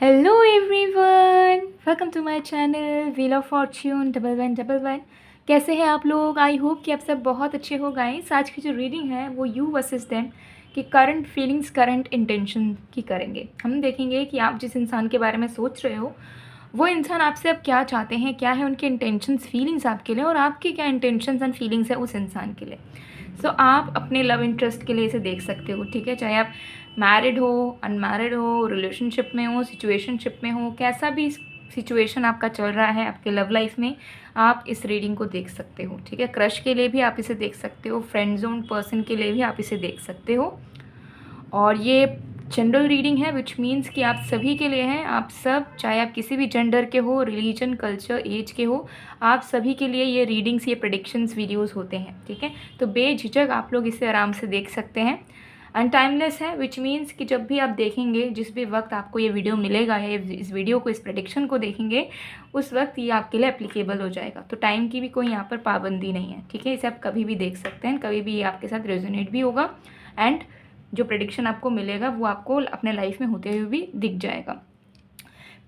Hello everyone, welcome to my channel wheel of fortune 1111। कैसे हैं आप लोग? आई होप कि आप सब बहुत अच्छे हो गाइस। आज की जो रीडिंग है वो यू वर्सेस देम कि करंट फीलिंग्स करंट इंटेंशन की करेंगे। हम देखेंगे कि आप जिस इंसान के बारे में सोच रहे हो वो इंसान आपसे अब क्या चाहते हैं, क्या है उनके इंटेंशंस फीलिंग्स आपके लिए, और आपकी क्या इंटेंशंस एंड फीलिंग्स है उस इंसान के लिए। सो आप अपने लव इंटरेस्ट के लिए इसे देख सकते हो, ठीक है। चाहे आप मैरिड हो, अनमैरिड हो, रिलेशनशिप में हो, सिचुएशनशिप में हो, कैसा भी सिचुएशन आपका चल रहा है आपके लव लाइफ में, आप इस रीडिंग को देख सकते हो, ठीक है। क्रश के लिए भी आप इसे देख सकते हो, फ्रेंड जोन पर्सन के लिए भी आप इसे देख सकते हो। और ये जनरल रीडिंग है विच मीन्स कि आप सभी के लिए हैं। आप सब, चाहे आप किसी भी जेंडर के हो, रिलीजन, कल्चर, एज के हो, आप सभी के लिए ये रीडिंग्स, ये प्रेडिक्शंस वीडियोस होते हैं, ठीक है। तो बेझिझक आप लोग इसे आराम से देख सकते हैं। एंड टाइमलेस है विच मीन्स कि जब भी आप देखेंगे, जिस भी वक्त आपको ये वीडियो मिलेगा या इस वीडियो को, इस प्रेडिक्शन को देखेंगे, उस वक्त ये आपके लिए एप्लीकेबल हो जाएगा। तो टाइम की भी कोई यहाँ पर पाबंदी नहीं है, ठीक है। इसे आप कभी भी देख सकते हैं, कभी भी ये आपके साथ रेजोनेट भी होगा एंड जो प्रेडिक्शन आपको मिलेगा वो आपको अपने लाइफ में होते हुए भी दिख जाएगा।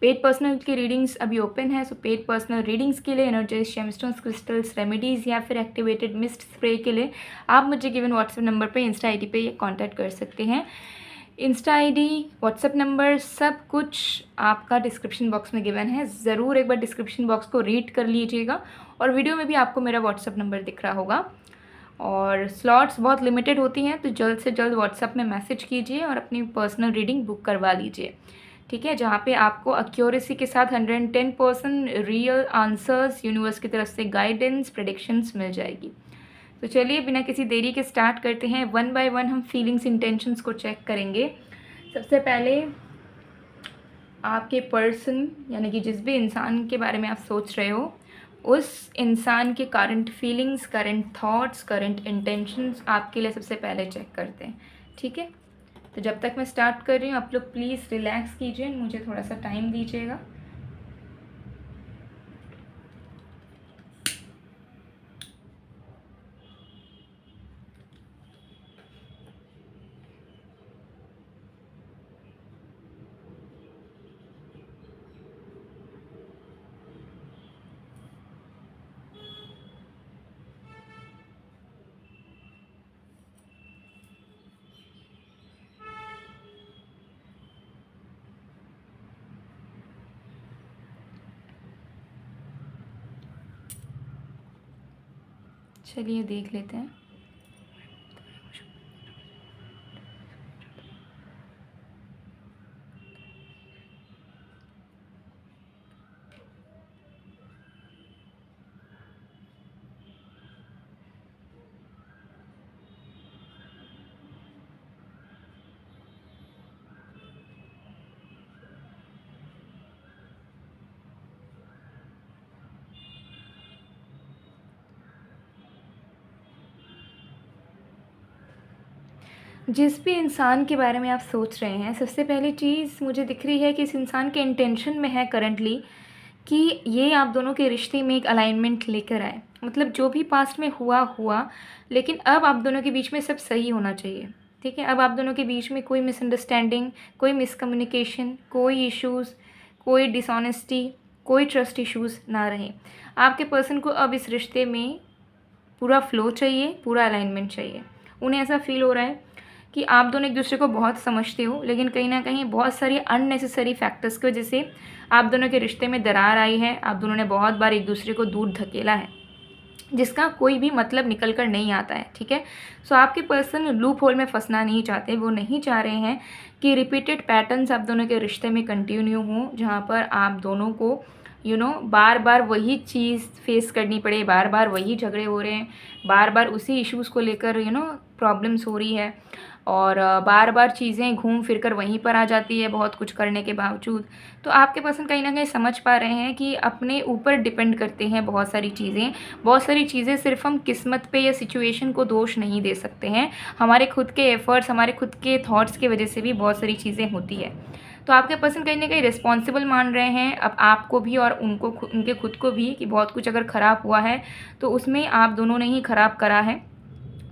पेड पर्सनल की रीडिंग्स अभी ओपन है। सो पेड पर्सनल रीडिंग्स के लिए एनर्जाइज जेमस्टोन्स, क्रिस्टल्स, रेमेडीज़ या फिर एक्टिवेटेड मिस्ट स्प्रे के लिए आप मुझे गिवन व्हाट्सएप नंबर पे, इंस्टा आईडी पे ये कांटेक्ट कर सकते हैं। इंस्टा आईडी, व्हाट्सएप नंबर, सब कुछ आपका डिस्क्रिप्शन बॉक्स में गिवन है। ज़रूर एक बार डिस्क्रिप्शन बॉक्स को रीड कर लीजिएगा। और वीडियो में भी आपको मेरा व्हाट्सएप नंबर दिख रहा होगा। और स्लॉट्स बहुत लिमिटेड होती हैं, तो जल्द से जल्द व्हाट्सएप में मैसेज कीजिए और अपनी पर्सनल रीडिंग बुक करवा लीजिए, ठीक है। जहाँ पे आपको एक्यूरेसी के साथ 110% रियल आंसर्स, यूनिवर्स की तरफ से गाइडेंस, प्रेडिक्शंस मिल जाएगी। तो चलिए बिना किसी देरी के स्टार्ट करते हैं। वन बाय वन हम फीलिंग्स, इंटेंशंस को चेक करेंगे। सबसे पहले आपके पर्सन, यानी कि जिस भी इंसान के बारे में आप सोच रहे हो, उस इंसान के current feelings, current thoughts, current intentions आपके लिए सबसे पहले चेक करते हैं, ठीक है। तो जब तक मैं स्टार्ट कर रही हूँ आप लोग प्लीज़ रिलैक्स कीजिए, मुझे थोड़ा सा टाइम दीजिएगा। चलिए देख लेते हैं। जिस भी इंसान के बारे में आप सोच रहे हैं, सबसे पहली चीज़ मुझे दिख रही है कि इस इंसान के इंटेंशन में है करंटली कि ये आप दोनों के रिश्ते में एक अलाइनमेंट लेकर आए। मतलब जो भी पास्ट में हुआ हुआ, लेकिन अब आप दोनों के बीच में सब सही होना चाहिए, ठीक है। अब आप दोनों के बीच में कोई मिसअंडरस्टैंडिंग, कोई मिसकम्युनिकेशन, कोई इश्यूज़, कोई डिसऑनेस्टी, कोई ट्रस्ट इश्यूज़ ना रहे। आपके पर्सन को अब इस रिश्ते में पूरा फ्लो चाहिए, पूरा अलाइनमेंट चाहिए। उन्हें ऐसा फील हो रहा है कि आप दोनों एक दूसरे को बहुत समझते हो, लेकिन कहीं ना कहीं बहुत सारी अननेसेसरी फैक्टर्स की वजह से आप दोनों के रिश्ते में दरार आई है। आप दोनों ने बहुत बार एक दूसरे को दूर धकेला है, जिसका कोई भी मतलब निकल कर नहीं आता है, ठीक है। सो आपके पर्सन लूप होल में फंसना नहीं चाहते। वो नहीं चाह रहे हैं कि रिपीटेड पैटर्न्स आप दोनों के रिश्ते में कंटिन्यू हों, जहाँ पर आप दोनों को बार बार वही चीज़ फेस करनी पड़े, बार बार वही झगड़े हो रहे हैं, बार बार उसी इश्यूज़ को लेकर प्रॉब्लम्स हो रही है, और बार बार चीज़ें घूम फिर कर वहीं पर आ जाती है बहुत कुछ करने के बावजूद। तो आपके पर्सन कहीं ना कहीं समझ पा रहे हैं कि अपने ऊपर डिपेंड करते हैं बहुत सारी चीज़ें। बहुत सारी चीज़ें सिर्फ हम किस्मत पे या सिचुएशन को दोष नहीं दे सकते हैं। हमारे खुद के एफर्ट्स, हमारे खुद के थॉट्स की वजह से भी बहुत सारी चीज़ें होती है। तो आपके पर्सन कहीं ना कहीं रिस्पॉन्सिबल मान रहे हैं अब आपको भी और उनके खुद को भी, कि बहुत कुछ अगर ख़राब हुआ है तो उसमें आप दोनों ने ही ख़राब करा है।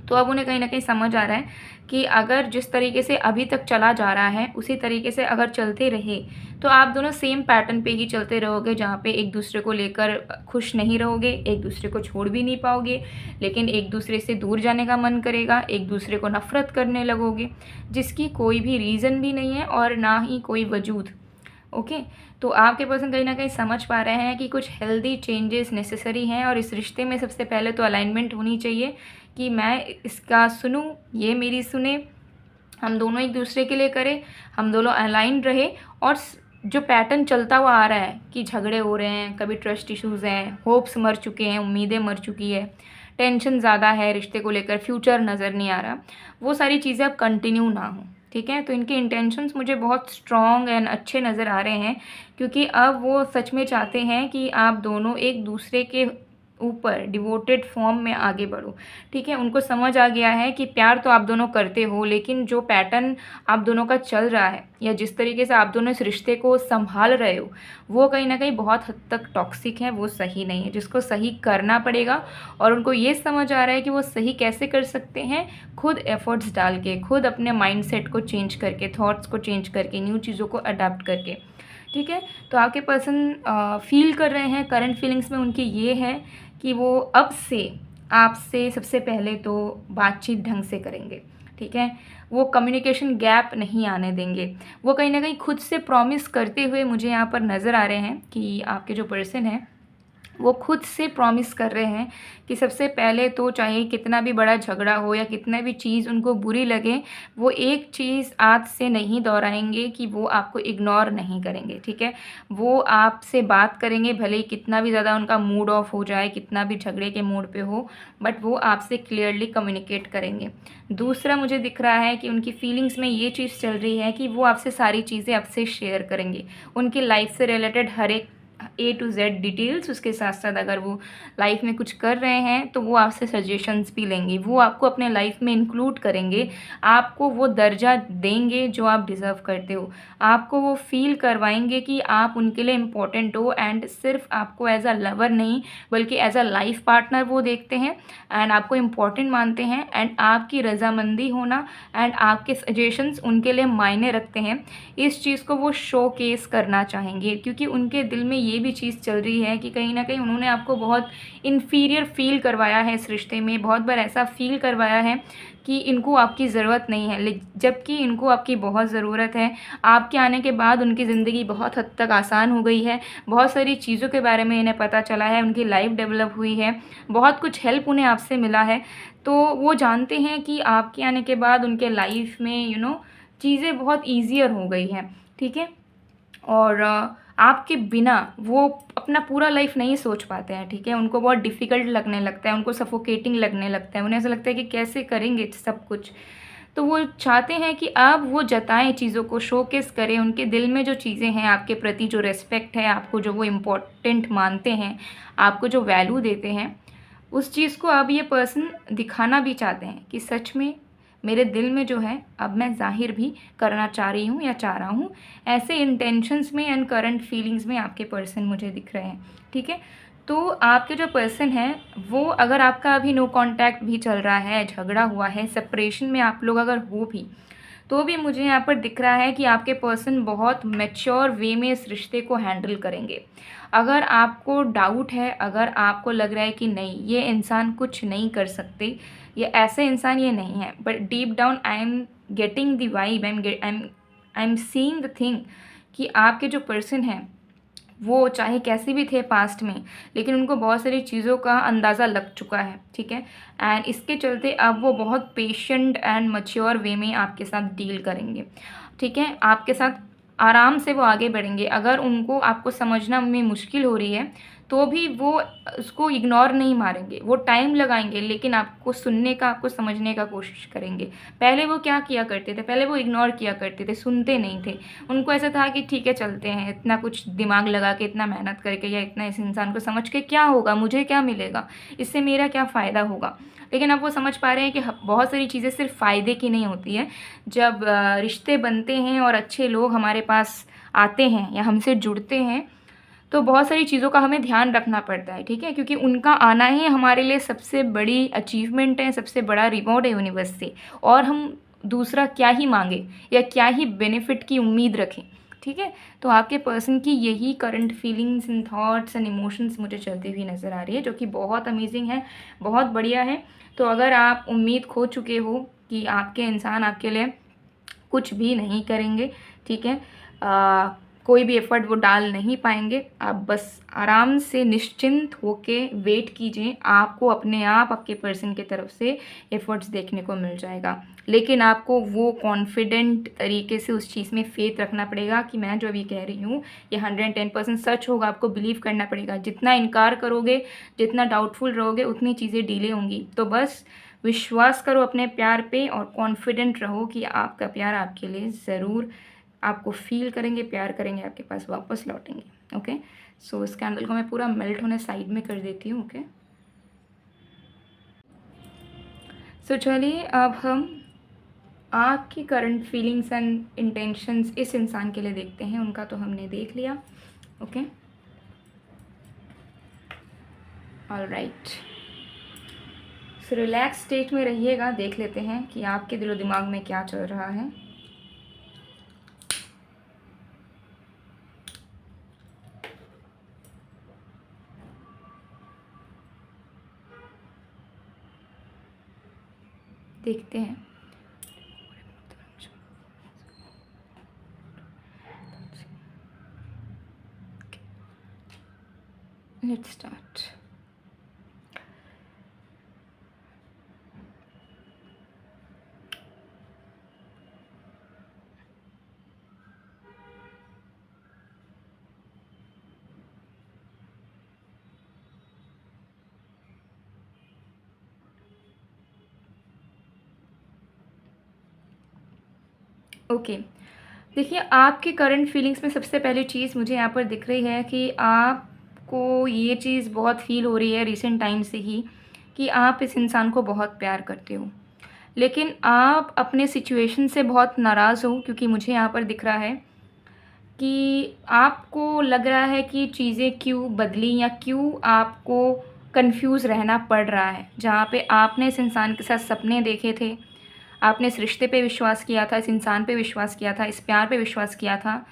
तो अब उन्हें कहीं न कहीं समझ आ रहा है कि अगर जिस तरीके से अभी तक चला जा रहा है, उसी तरीके से अगर चलते रहे, तो आप दोनों सेम पैटर्न पे ही चलते रहोगे, जहाँ पे एक दूसरे को लेकर खुश नहीं रहोगे, एक दूसरे को छोड़ भी नहीं पाओगे, लेकिन एक दूसरे से दूर जाने का मन करेगा, एक दूसरे को नफ़रत करने लगोगे, जिसकी कोई भी रीज़न भी नहीं है और ना ही कोई वजूद। ओके, तो आपके पर्सन कहीं न कहीं समझ पा रहे हैं कि कुछ हेल्दी चेंजेस नेसेसरी हैं, और इस रिश्ते में सबसे पहले तो अलाइनमेंट होनी चाहिए कि मैं इसका सुनूँ, ये मेरी सुने, हम दोनों एक दूसरे के लिए करें, हम दोनों अलाइन्ड रहे। और जो पैटर्न चलता हुआ आ रहा है कि झगड़े हो रहे हैं, कभी ट्रस्ट इश्यूज़ हैं, होप्स मर चुके हैं, उम्मीदें मर चुकी है, टेंशन ज़्यादा है रिश्ते को लेकर, फ्यूचर नज़र नहीं आ रहा, वो सारी चीज़ें अब कंटिन्यू ना हो। ठीक है, तो इनके इंटेंशंस मुझे बहुत स्ट्रॉन्ग एंड अच्छे नज़र आ रहे हैं, क्योंकि अब वो सच में चाहते हैं कि आप दोनों एक दूसरे के ऊपर डिवोटेड फॉर्म में आगे बढ़ो। ठीक है, उनको समझ आ गया है कि प्यार तो आप दोनों करते हो, लेकिन जो पैटर्न आप दोनों का चल रहा है, या जिस तरीके से आप दोनों इस रिश्ते को संभाल रहे हो, वो कहीं ना कहीं बहुत हद तक टॉक्सिक है, वो सही नहीं है, जिसको सही करना पड़ेगा। और उनको ये समझ आ रहा है कि वो सही कैसे कर सकते हैं, खुद एफर्ट्स डाल के, खुद अपने माइंडसेट को चेंज करके, थॉट्स को चेंज करके, न्यू चीज़ों को अडाप्ट करके। ठीक है, तो आपके पर्सन फील कर रहे हैं, करंट फीलिंग्स में उनकी ये है कि वो अब से आपसे सबसे पहले तो बातचीत ढंग से करेंगे। ठीक है, वो कम्युनिकेशन गैप नहीं आने देंगे। वो कहीं ना कहीं खुद से प्रॉमिस करते हुए मुझे यहाँ पर नज़र आ रहे हैं कि आपके जो पर्सन है वो खुद से प्रॉमिस कर रहे हैं कि सबसे पहले तो चाहे कितना भी बड़ा झगड़ा हो या कितना भी चीज़ उनको बुरी लगे, वो एक चीज़ आज से नहीं दोहराएंगे कि वो आपको इग्नोर नहीं करेंगे। ठीक है, वो आपसे बात करेंगे, भले ही कितना भी ज़्यादा उनका मूड ऑफ हो जाए, कितना भी झगड़े के मूड पे हो, बट वो आपसे क्लियरली कम्युनिकेट करेंगे। दूसरा मुझे दिख रहा है कि उनकी फीलिंग्स में ये चीज़ चल रही है कि वो आपसे सारी चीज़ें आपसे शेयर करेंगे, उनकी लाइफ से रिलेटेड हर एक A to Z डिटेल्स। उसके साथ साथ अगर वो लाइफ में कुछ कर रहे हैं तो वो आपसे सजेशंस भी लेंगे, वो आपको अपने लाइफ में इंक्लूड करेंगे, आपको वो दर्जा देंगे जो आप डिज़र्व करते हो, आपको वो फील करवाएंगे कि आप उनके लिए इम्पोर्टेंट हो, एंड सिर्फ आपको एज अ लवर नहीं बल्कि एज अ लाइफ पार्टनर वो देखते हैं, एंड आपको इम्पोर्टेंट मानते हैं, एंड आपकी रजामंदी होना एंड आपके सजेशंस उनके लिए मायने रखते हैं। इस चीज़ को वो शो केस करना चाहेंगे, क्योंकि उनके दिल में ये भी चीज़ चल रही है कि कहीं ना कहीं उन्होंने आपको बहुत इन्फीरियर फील करवाया है इस रिश्ते में, बहुत बार ऐसा फील करवाया है कि इनको आपकी ज़रूरत नहीं है, जबकि इनको आपकी बहुत ज़रूरत है। आपके आने के बाद उनकी ज़िंदगी बहुत हद तक आसान हो गई है, बहुत सारी चीज़ों के बारे में इन्हें पता चला है, उनकी लाइफ डेवलप हुई है, बहुत कुछ हेल्प उन्हें आपसे मिला है। तो वो जानते हैं कि आपके आने के बाद उनके लाइफ में चीज़ें बहुत ईजियर हो गई हैं। ठीक है, और आपके बिना वो अपना पूरा लाइफ नहीं सोच पाते हैं। ठीक है, उनको बहुत डिफ़िकल्ट लगने लगता है, उनको सफोकेटिंग लगने लगता है, उन्हें ऐसा लगता है कि कैसे करेंगे सब कुछ। तो वो चाहते हैं कि अब वो जताएं, चीज़ों को शोकेस करें, उनके दिल में जो चीज़ें हैं आपके प्रति, जो रेस्पेक्ट है, आपको जो वो इम्पोर्टेंट मानते हैं, आपको जो वैल्यू देते हैं, उस चीज़ को अब ये पर्सन दिखाना भी चाहते हैं कि सच में मेरे दिल में जो है अब मैं ज़ाहिर भी करना चाह रही हूँ या चाह रहा हूँ। ऐसे इंटेंशंस में एंड करंट फीलिंग्स में आपके पर्सन मुझे दिख रहे हैं। ठीक है, तो आपके जो पर्सन है वो, अगर आपका अभी नो कांटेक्ट भी चल रहा है, झगड़ा हुआ है, सेपरेशन में आप लोग अगर हो भी, तो भी मुझे यहाँ पर दिख रहा है कि आपके पर्सन बहुत मैच्योर वे में इस रिश्ते को हैंडल करेंगे। अगर आपको डाउट है, अगर आपको लग रहा है कि नहीं ये इंसान कुछ नहीं कर सकते, ये ऐसे इंसान ये नहीं है, but deep down I am getting the vibe, I am seeing the thing कि आपके जो पर्सन हैं वो चाहे कैसे भी थे पास्ट में, लेकिन उनको बहुत सारी चीज़ों का अंदाज़ा लग चुका है। ठीक है, एंड इसके चलते अब वो बहुत पेशेंट एंड मैच्योर वे में आपके साथ डील करेंगे। ठीक है, आपके साथ आराम से वो आगे बढ़ेंगे। अगर उनको आपको समझना में मुश्किल हो रही है तो भी वो उसको इग्नोर नहीं मारेंगे, वो टाइम लगाएंगे, लेकिन आपको सुनने का, आपको समझने का कोशिश करेंगे। पहले वो क्या किया करते थे, पहले वो इग्नोर किया करते थे, सुनते नहीं थे। उनको ऐसा था कि ठीक है चलते हैं, इतना कुछ दिमाग लगा के, इतना मेहनत करके, या इतना इस इंसान को समझ के क्या होगा, मुझे क्या मिलेगा, इससे मेरा क्या फ़ायदा होगा। लेकिन अब वो समझ पा रहे हैं कि बहुत सारी चीज़ें सिर्फ फ़ायदे की नहीं होती है। जब रिश्ते बनते हैं और अच्छे लोग हमारे पास आते हैं या हमसे जुड़ते हैं, तो बहुत सारी चीज़ों का हमें ध्यान रखना पड़ता है, ठीक है, क्योंकि उनका आना ही हमारे लिए सबसे बड़ी अचीवमेंट है, सबसे बड़ा रिवॉर्ड है यूनिवर्स से। और हम दूसरा क्या ही मांगे या क्या ही बेनिफिट की उम्मीद रखें, ठीक है। तो आपके पर्सन की यही current feelings and thoughts and emotions मुझे चलती हुई नज़र आ रही है, जो कि बहुत अमेजिंग है, बहुत बढ़िया है। तो अगर आप उम्मीद खो चुके हो कि आपके इंसान आपके लिए कुछ भी नहीं करेंगे, ठीक है, कोई भी एफ़र्ट वो डाल नहीं पाएंगे, आप बस आराम से निश्चिंत होके वेट कीजिए, आपको अपने आप आपके पर्सन की तरफ से एफ़र्ट्स देखने को मिल जाएगा। लेकिन आपको वो कॉन्फिडेंट तरीके से उस चीज़ में फ़ेथ रखना पड़ेगा कि मैं जो अभी कह रही हूँ ये 110% सच होगा, आपको बिलीव करना पड़ेगा। जितना इनकार करोगे, जितना डाउटफुल रहोगे, उतनी चीज़ें डिले होंगी। तो बस विश्वास करो अपने प्यार पे और कॉन्फिडेंट रहो कि आपका प्यार आपके लिए ज़रूर आपको फ़ील करेंगे, प्यार करेंगे, आपके पास वापस लौटेंगे। ओके, सो इस कैंडल को मैं पूरा मेल्ट होने साइड में कर देती हूँ। ओके, सो चलिए अब हम आपकी करंट फीलिंग्स एंड इंटेंशंस इस इंसान के लिए देखते हैं। उनका तो हमने देख लिया। Okay, alright, so relax state में रहिएगा। देख लेते हैं कि आपके दिलो दिमाग में क्या चल रहा है। देखते हैं। Let's start. ओके, देखिए आपके करंट फीलिंग्स में सबसे पहली चीज़ मुझे यहाँ पर दिख रही है कि आपको ये चीज़ बहुत फील हो रही है रिसेंट टाइम से ही कि आप इस इंसान को बहुत प्यार करते हो, लेकिन आप अपने सिचुएशन से बहुत नाराज़ हो, क्योंकि मुझे यहाँ पर दिख रहा है कि आपको लग रहा है कि चीज़ें क्यों बदली या क्यों आपको कंफ्यूज रहना पड़ रहा है। जहाँ पे आपने इस इंसान के साथ सपने देखे थे, आपने इस रिश्ते पे विश्वास किया था, इस इंसान पे विश्वास किया था, इस प्यार पे विश्वास किया था,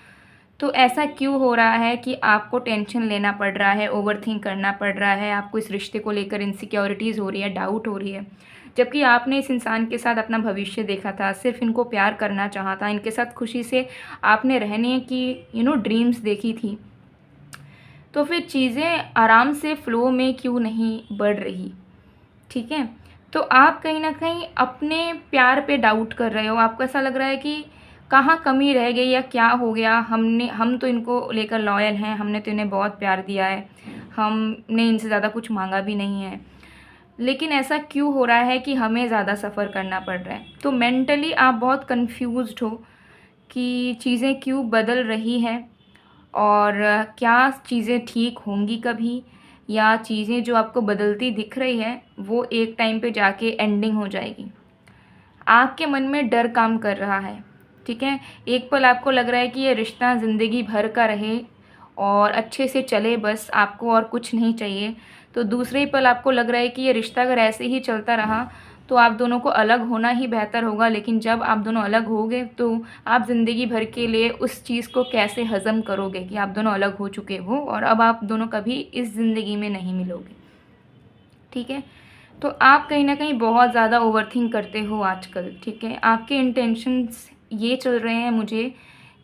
तो ऐसा क्यों हो रहा है कि आपको टेंशन लेना पड़ रहा है, ओवरथिंक करना पड़ रहा है, आपको इस रिश्ते को लेकर इनसिक्योरिटीज़ हो रही है, डाउट हो रही है, जबकि आपने इस इंसान के साथ अपना भविष्य देखा था, सिर्फ इनको प्यार करना चाहा था, इनके साथ खुशी से आपने रहने की ड्रीम्स देखी थी। तो फिर चीज़ें आराम से फ़्लो में क्यों नहीं बढ़ रही, ठीक है। तो आप कहीं ना कहीं अपने प्यार पे डाउट कर रहे हो, आपको ऐसा लग रहा है कि कहाँ कमी रह गई या क्या हो गया, हम तो इनको लेकर लॉयल हैं, हमने तो इन्हें बहुत प्यार दिया है, हमने इनसे ज़्यादा कुछ मांगा भी नहीं है, लेकिन ऐसा क्यों हो रहा है कि हमें ज़्यादा सफ़र करना पड़ रहा है। तो मेंटली आप बहुत कंफ्यूज्ड हो कि चीज़ें क्यों बदल रही हैं और क्या चीज़ें ठीक होंगी कभी, या चीज़ें जो आपको बदलती दिख रही है वो एक टाइम पे जाके एंडिंग हो जाएगी। आपके मन में डर काम कर रहा है, ठीक है। एक पल आपको लग रहा है कि ये रिश्ता ज़िंदगी भर का रहे और अच्छे से चले, बस आपको और कुछ नहीं चाहिए। तो दूसरे ही पल आपको लग रहा है कि ये रिश्ता अगर ऐसे ही चलता रहा तो आप दोनों को अलग होना ही बेहतर होगा, लेकिन जब आप दोनों अलग होगे तो आप ज़िंदगी भर के लिए उस चीज़ को कैसे हज़म करोगे कि आप दोनों अलग हो चुके हो और अब आप दोनों कभी इस ज़िंदगी में नहीं मिलोगे, ठीक है। तो आप कहीं ना कहीं बहुत ज़्यादा ओवरथिंक करते हो आजकल, ठीक है। आपके इंटेंशंस ये चल रहे हैं मुझे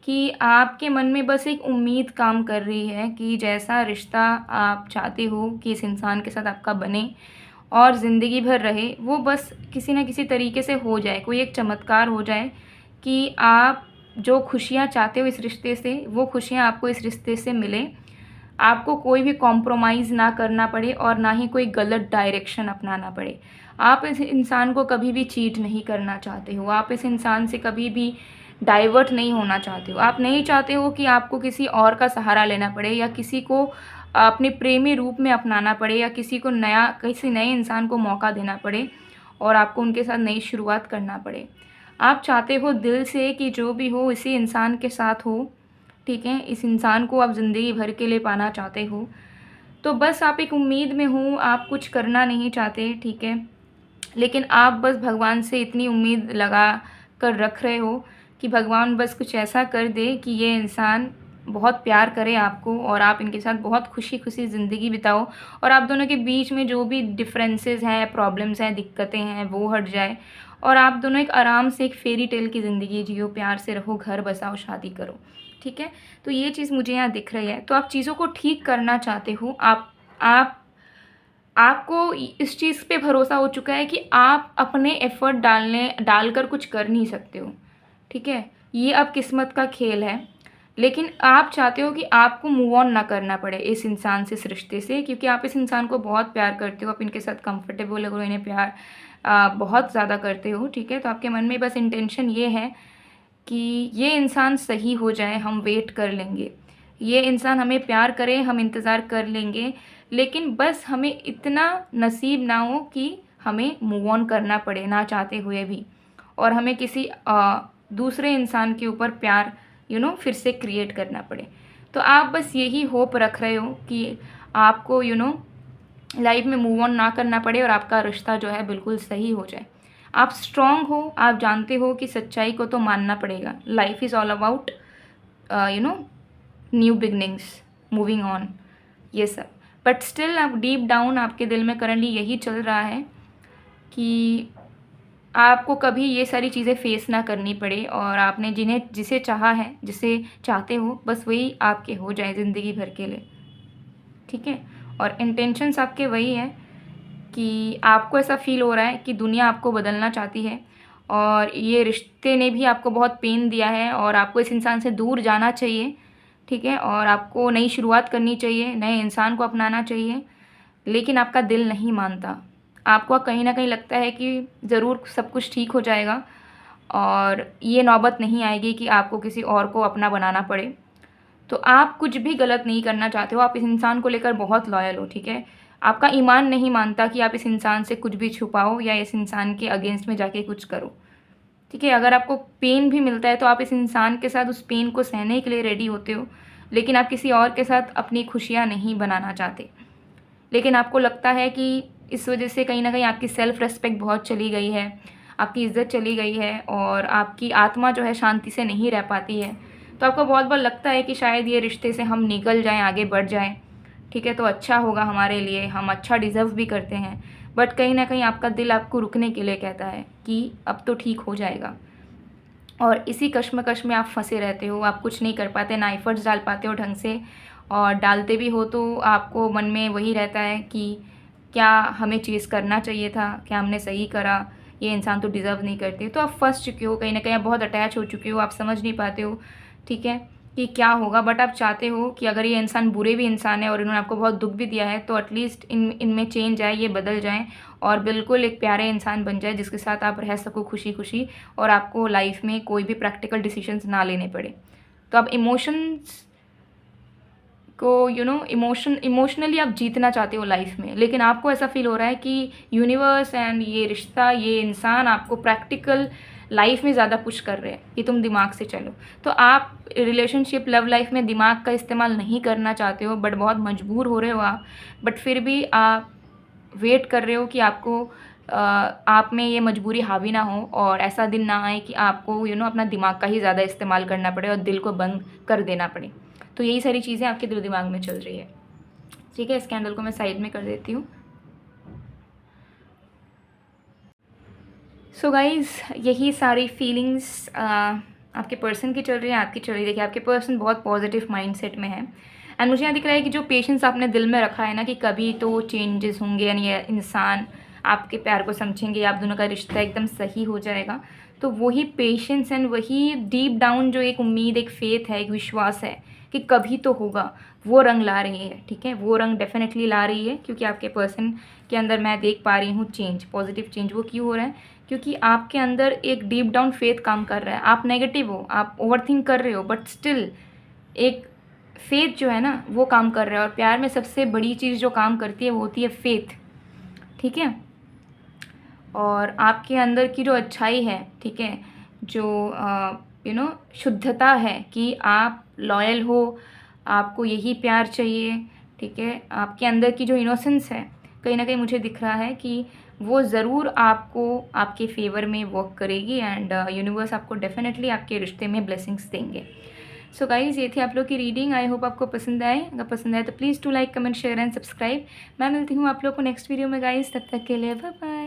कि आपके मन में बस एक उम्मीद काम कर रही है कि जैसा रिश्ता आप चाहते हो कि इस इंसान के साथ आपका बने और ज़िंदगी भर रहे, वो बस किसी न किसी तरीके से हो जाए, कोई एक चमत्कार हो जाए कि आप जो खुशियाँ चाहते हो इस रिश्ते से, वो खुशियाँ आपको इस रिश्ते से मिले, आपको कोई भी कॉम्प्रोमाइज़ ना करना पड़े और ना ही कोई गलत डायरेक्शन अपनाना पड़े। आप इस इंसान को कभी भी चीट नहीं करना चाहते हो, आप इस इंसान से कभी भी डाइवर्ट नहीं होना चाहते हो, आप नहीं चाहते हो कि आपको किसी और का सहारा लेना पड़े या किसी को अपने प्रेमी रूप में अपनाना पड़े या किसी नए इंसान को मौका देना पड़े और आपको उनके साथ नई शुरुआत करना पड़े। आप चाहते हो दिल से कि जो भी हो इसी इंसान के साथ हो, ठीक है, इस इंसान को आप ज़िंदगी भर के लिए पाना चाहते हो। तो बस आप एक उम्मीद में हो, आप कुछ करना नहीं चाहते, ठीक है, लेकिन आप बस भगवान से इतनी उम्मीद लगा कर रख रहे हो कि भगवान बस कुछ ऐसा कर दे कि ये इंसान बहुत प्यार करे आपको और आप इनके साथ बहुत खुशी-खुशी ज़िंदगी बिताओ और आप दोनों के बीच में जो भी डिफरेंसेस हैं, प्रॉब्लम्स हैं, दिक्कतें हैं, वो हट जाए और आप दोनों एक आराम से एक फेयरी टेल की ज़िंदगी जियो, प्यार से रहो, घर बसाओ, शादी करो, ठीक है? तो ये चीज़ मुझे यहाँ दिख रही है। तो आप चीज़ों को ठीक करना चाहते हो। आप आपको इस चीज़ पे भरोसा हो चुका है कि आप अपने एफ़र्ट डालकर कुछ कर नहीं सकते हो, ठीक है? ये अब किस्मत का खेल है, लेकिन आप चाहते हो कि आपको मूव ऑन ना करना पड़े इस इंसान से, इस रिश्ते से, क्योंकि आप इस इंसान को बहुत प्यार करते हो, आप इनके साथ कंफर्टेबल हो, इन्हें प्यार बहुत ज़्यादा करते हो, ठीक है? तो आपके मन में बस इंटेंशन ये है कि ये इंसान सही हो जाए, हम वेट कर लेंगे। ये इंसान हमें प्यार करे, हम इंतज़ार कर लेंगे, लेकिन बस हमें इतना नसीब ना हो कि हमें मूव ऑन करना पड़े ना चाहते हुए भी और हमें किसी दूसरे इंसान के ऊपर प्यार फिर से क्रिएट करना पड़े। तो आप बस यही होप रख रहे हो कि आपको लाइफ में मूव ऑन ना करना पड़े और आपका रिश्ता जो है बिल्कुल सही हो जाए। आप स्ट्रॉन्ग हो, आप जानते हो कि सच्चाई को तो मानना पड़ेगा। Life is all about new beginnings, moving on, ये सब। बट स्टिल आप डीप डाउन आपके दिल में करंटली यही चल रहा है कि आपको कभी ये सारी चीज़ें फेस ना करनी पड़े और आपने जिसे चाहा है, जिसे चाहते हो, बस वही आपके हो जाए ज़िंदगी भर के लिए, ठीक है? और इंटेंशंस आपके वही है कि आपको ऐसा फ़ील हो रहा है कि दुनिया आपको बदलना चाहती है और ये रिश्ते ने भी आपको बहुत पेन दिया है और आपको इस इंसान से दूर जाना चाहिए, ठीक है? और आपको नई शुरुआत करनी चाहिए, नए इंसान को अपनाना चाहिए, लेकिन आपका दिल नहीं मानता। आपको कहीं न कहीं लगता है कि ज़रूर सब कुछ ठीक हो जाएगा और ये नौबत नहीं आएगी कि आपको किसी और को अपना बनाना पड़े। तो आप कुछ भी गलत नहीं करना चाहते हो, आप इस इंसान को लेकर बहुत लॉयल हो, ठीक है? आपका ईमान नहीं मानता कि आप इस इंसान से कुछ भी छुपाओ या इस इंसान के अगेंस्ट में जाके कुछ करो, ठीक है? अगर आपको पेन भी मिलता है तो आप इस इंसान के साथ उस पेन को सहने के लिए रेडी होते हो, लेकिन आप किसी और के साथ अपनी खुशियाँ नहीं बनाना चाहते। लेकिन आपको लगता है कि इस वजह से कहीं न कहीं आपकी सेल्फ़ रिस्पेक्ट बहुत चली गई है, आपकी इज़्ज़त चली गई है और आपकी आत्मा जो है शांति से नहीं रह पाती है। तो आपको बहुत बार लगता है कि शायद ये रिश्ते से हम निकल जाएँ, आगे बढ़ जाएँ, ठीक है? तो अच्छा होगा हमारे लिए, हम अच्छा डिज़र्व भी करते हैं। बट कहीं न कहीं आपका दिल आपको रुकने के लिए कहता है कि अब तो ठीक हो जाएगा। और इसी कश्मकश में आप फँसे रहते हो, आप कुछ नहीं कर पाते, ना एफ़र्ट्स डाल पाते हो ढंग से और डालते भी हो तो आपको मन में वही रहता है कि क्या हमें चेज़ करना चाहिए था? क्या हमने सही करा? ये इंसान तो डिज़र्व नहीं करते। तो आप फँस चुके हो, कहीं न कहीं आप बहुत अटैच हो चुके हो, आप समझ नहीं पाते हो, ठीक है, कि क्या होगा। बट आप चाहते हो कि अगर ये इंसान बुरे भी इंसान है और इन्होंने आपको बहुत दुःख भी दिया है, तो एटलीस्ट इनमें चेंज आए, ये बदल जाएँ और बिल्कुल एक प्यारे इंसान बन जाए जिसके साथ आप रह सको खुशी-खुशी और आपको लाइफ़ में कोई भी प्रैक्टिकल डिसीजंस ना लेने पड़े। तो आप इमोशंस को इमोशनली आप जीतना चाहते हो लाइफ में, लेकिन आपको ऐसा फ़ील हो रहा है कि यूनिवर्स एंड ये रिश्ता, ये इंसान आपको प्रैक्टिकल लाइफ में ज़्यादा पुश कर रहे हैं कि तुम दिमाग से चलो। तो आप रिलेशनशिप, लव लाइफ में दिमाग का इस्तेमाल नहीं करना चाहते हो, बट बहुत मजबूर हो रहे हो आप। बट फिर भी आप वेट कर रहे हो कि आपको आप में ये मजबूरी हावी ना हो और ऐसा दिन ना आए कि आपको अपना दिमाग का ही ज़्यादा इस्तेमाल करना पड़े और दिल को बंद कर देना पड़े। तो यही सारी चीज़ें आपके दिल दिमाग में चल रही है, ठीक है? इस कैंडल को मैं साइड में कर देती हूँ। सो गाइज़, यही सारी फीलिंग्स आपके पर्सन की चल रही है, आपकी चल रही है। देखिए, आपके पर्सन बहुत पॉजिटिव माइंडसेट में है एंड मुझे यहाँ दिख रहा है कि जो पेशेंस आपने दिल में रखा है ना कि कभी तो चेंजेस होंगे यानी ये इंसान आपके प्यार को समझेंगे, आप दोनों का रिश्ता एकदम सही हो जाएगा। तो वही पेशेंस एंड वही डीप डाउन जो एक उम्मीद, एक फेथ है, एक विश्वास है कि कभी तो होगा, वो रंग ला रही है, ठीक है? वो रंग डेफिनेटली ला रही है क्योंकि आपके पर्सन के अंदर मैं देख पा रही हूँ चेंज, पॉजिटिव चेंज। वो क्यों हो रहा है? क्योंकि आपके अंदर एक डीप डाउन फेथ काम कर रहा है। आप नेगेटिव हो, आप ओवरथिंक कर रहे हो, बट स्टिल एक फेथ जो है ना वो काम कर रहा है। और प्यार में सबसे बड़ी चीज़ जो काम करती है वो होती है फेथ, ठीक है? और आपके अंदर की जो अच्छाई है, ठीक है, जो शुद्धता है कि आप लॉयल हो, आपको यही प्यार चाहिए, ठीक है। आपके अंदर की जो इनोसेंस है कहीं ना कहीं मुझे दिख रहा है कि वो ज़रूर आपको आपके फेवर में वर्क करेगी एंड यूनिवर्स आपको डेफिनेटली आपके रिश्ते में ब्लेसिंग्स देंगे। सो गाइज़, ये थी आप लोग की रीडिंग। आई होप आपको पसंद आए। अगर पसंद आए तो please to like, comment, share and subscribe. मैं मिलती हूँ आप लोग को नेक्स्ट वीडियो में गाइज़। तब तक के लिए बाय बाय।